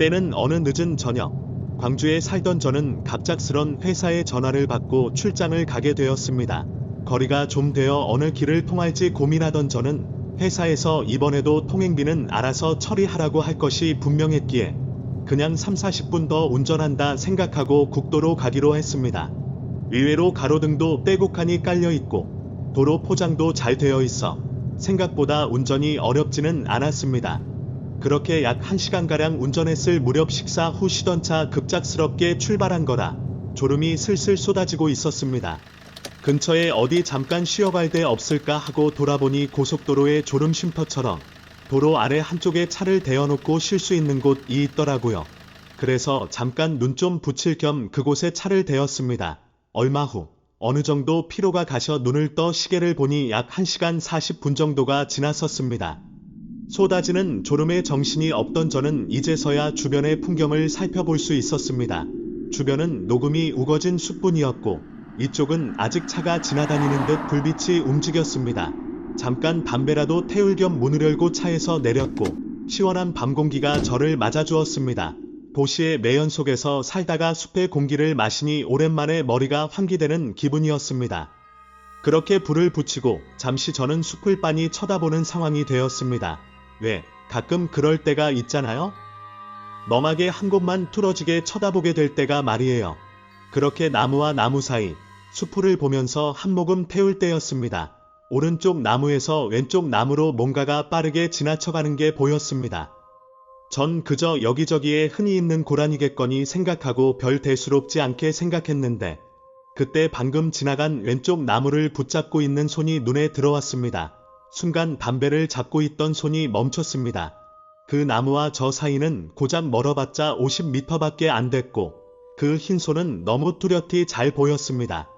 때는 어느 늦은 저녁, 광주에 살던 저는 갑작스런 회사의 전화를 받고 출장을 가게 되었습니다. 거리가 좀 되어 어느 길을 통할지 고민하던 저는 회사에서 이번에도 통행비는 알아서 처리하라고 할 것이 분명했기에 그냥 3~40분 더 운전한다 생각하고 국도로 가기로 했습니다. 의외로 가로등도 빼곡하니 깔려 있고 도로 포장도 잘 되어 있어 생각보다 운전이 어렵지는 않았습니다. 그렇게 약 1시간가량 운전했을 무렵 식사 후 쉬던 차 급작스럽게 출발한 거라 졸음이 슬슬 쏟아지고 있었습니다. 근처에 어디 잠깐 쉬어갈 데 없을까 하고 돌아보니 고속도로의 졸음 쉼터처럼 도로 아래 한쪽에 차를 대어놓고 쉴 수 있는 곳이 있더라고요. 그래서 잠깐 눈 좀 붙일 겸 그곳에 차를 대었습니다. 얼마 후 어느 정도 피로가 가셔 눈을 떠 시계를 보니 약 1시간 40분 정도가 지났었습니다. 쏟아지는 졸음에 정신이 없던 저는 이제서야 주변의 풍경을 살펴볼 수 있었습니다. 주변은 녹음이 우거진 숲뿐이었고 이쪽은 아직 차가 지나다니는 듯 불빛이 움직였습니다. 잠깐 담배라도 태울 겸 문을 열고 차에서 내렸고 시원한 밤 공기가 저를 맞아주었습니다. 도시의 매연 속에서 살다가 숲의 공기를 마시니 오랜만에 머리가 환기되는 기분이었습니다. 그렇게 불을 붙이고 잠시 저는 숲을 빤히 쳐다보는 상황이 되었습니다. 왜, 가끔 그럴 때가 있잖아요? 멍하게 한 곳만 뚫어지게 쳐다보게 될 때가 말이에요. 그렇게 나무와 나무 사이, 숲을 보면서 한 모금 태울 때였습니다. 오른쪽 나무에서 왼쪽 나무로 뭔가가 빠르게 지나쳐가는 게 보였습니다. 전 그저 여기저기에 흔히 있는 고라니겠거니 생각하고 별 대수롭지 않게 생각했는데 그때 방금 지나간 왼쪽 나무를 붙잡고 있는 손이 눈에 들어왔습니다. 순간 담배를 잡고 있던 손이 멈췄습니다. 그 나무와 저 사이는 고작 멀어봤자 50m밖에 안 됐고 그 흰 손은 너무 뚜렷이 잘 보였습니다.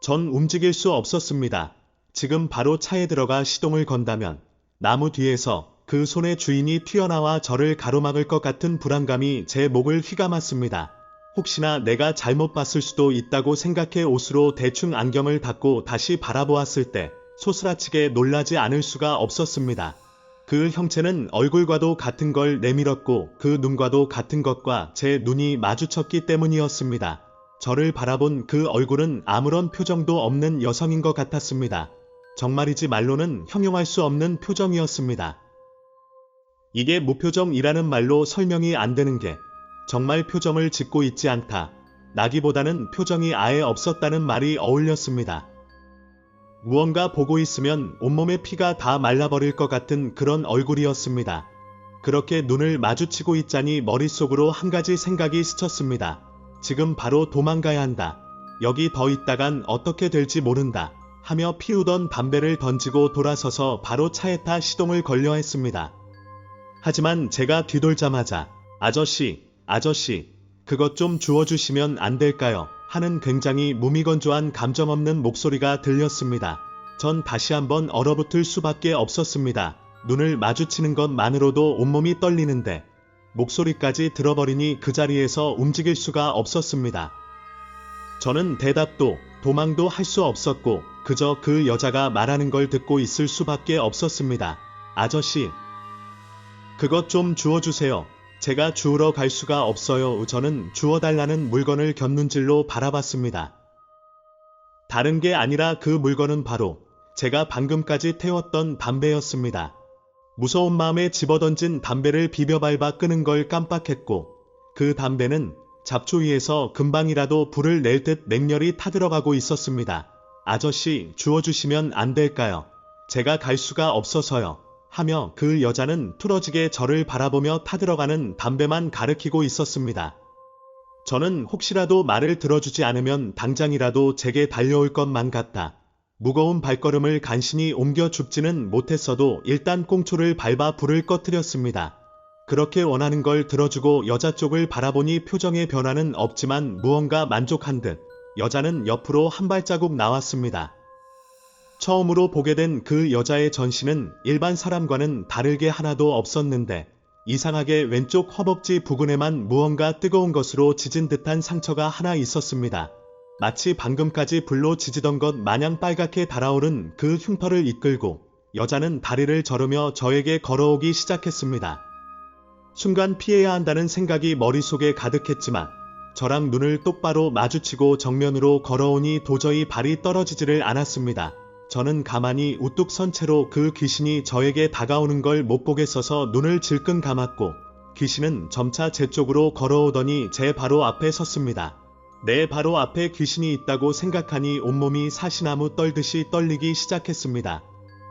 전 움직일 수 없었습니다. 지금 바로 차에 들어가 시동을 건다면 나무 뒤에서 그 손의 주인이 튀어나와 저를 가로막을 것 같은 불안감이 제 목을 휘감았습니다. 혹시나 내가 잘못 봤을 수도 있다고 생각해 옷으로 대충 안경을 닫고 다시 바라보았을 때 소스라치게 놀라지 않을 수가 없었습니다. 그 형체는 얼굴과도 같은 걸 내밀었고 그 눈과도 같은 것과 제 눈이 마주쳤기 때문이었습니다. 저를 바라본 그 얼굴은 아무런 표정도 없는 여성인 것 같았습니다. 정말이지 말로는 형용할 수 없는 표정이었습니다. 이게 무표정이라는 말로 설명이 안 되는 게 정말 표정을 짓고 있지 않다. 나기보다는 표정이 아예 없었다는 말이 어울렸습니다. 무언가 보고 있으면 온몸의 피가 다 말라버릴 것 같은 그런 얼굴이었습니다. 그렇게 눈을 마주치고 있자니 머릿속으로 한 가지 생각이 스쳤습니다. 지금 바로 도망가야 한다. 여기 더 있다간 어떻게 될지 모른다. 하며 피우던 담배를 던지고 돌아서서 바로 차에 타 시동을 걸려 했습니다. 하지만 제가 뒤돌자마자 아저씨, 그것 좀 주워주시면 안 될까요? 하는 굉장히 무미건조한 감정 없는 목소리가 들렸습니다. 전 다시 한번 얼어붙을 수밖에 없었습니다. 눈을 마주치는 것만으로도 온몸이 떨리는데 목소리까지 들어버리니 그 자리에서 움직일 수가 없었습니다. 저는 대답도 도망도 할 수 없었고 그저 그 여자가 말하는 걸 듣고 있을 수밖에 없었습니다. 아저씨, 그것 좀 주워주세요. 제가 주우러 갈 수가 없어요. 저는 주워달라는 물건을 곁눈질로 바라봤습니다. 다른 게 아니라 그 물건은 바로 제가 방금까지 태웠던 담배였습니다. 무서운 마음에 집어던진 담배를 비벼밟아 끄는 걸 깜빡했고 그 담배는 잡초 위에서 금방이라도 불을 낼 듯 맹렬히 타들어가고 있었습니다. 아저씨, 주워주시면 안 될까요? 제가 갈 수가 없어서요. 하며 그 여자는 뚫어지게 저를 바라보며 타들어가는 담배만 가리키고 있었습니다. 저는 혹시라도 말을 들어주지 않으면 당장이라도 제게 달려올 것만 같다. 무거운 발걸음을 간신히 옮겨 줍지는 못했어도 일단 꽁초를 밟아 불을 꺼뜨렸습니다. 그렇게 원하는 걸 들어주고 여자 쪽을 바라보니 표정의 변화는 없지만 무언가 만족한 듯 여자는 옆으로 한 발자국 나왔습니다. 처음으로 보게 된 그 여자의 전신은 일반 사람과는 다르게 하나도 없었는데 이상하게 왼쪽 허벅지 부근에만 무언가 뜨거운 것으로 지진 듯한 상처가 하나 있었습니다. 마치 방금까지 불로 지지던 것 마냥 빨갛게 달아오른 그 흉터를 이끌고 여자는 다리를 저르며 저에게 걸어오기 시작했습니다. 순간 피해야 한다는 생각이 머릿속에 가득했지만 저랑 눈을 똑바로 마주치고 정면으로 걸어오니 도저히 발이 떨어지지를 않았습니다. 저는 가만히 우뚝 선 채로 그 귀신이 저에게 다가오는 걸 못 보겠어서 눈을 질끈 감았고 귀신은 점차 제 쪽으로 걸어오더니 제 바로 앞에 섰습니다. 내 바로 앞에 귀신이 있다고 생각하니 온몸이 사시나무 떨듯이 떨리기 시작했습니다.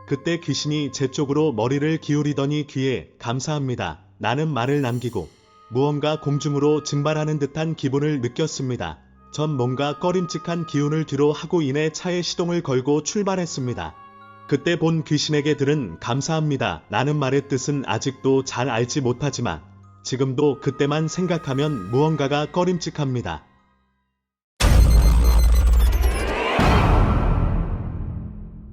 그때 귀신이 제 쪽으로 머리를 기울이더니 귀에 감사합니다. 라는 말을 남기고 무언가 공중으로 증발하는 듯한 기분을 느꼈습니다. 전 뭔가 꺼림칙한 기운을 뒤로 하고 이내 차에 시동을 걸고 출발했습니다. 그때 본 귀신에게 들은 감사합니다 라는 말의 뜻은 아직도 잘 알지 못하지만 지금도 그때만 생각하면 무언가가 꺼림칙합니다.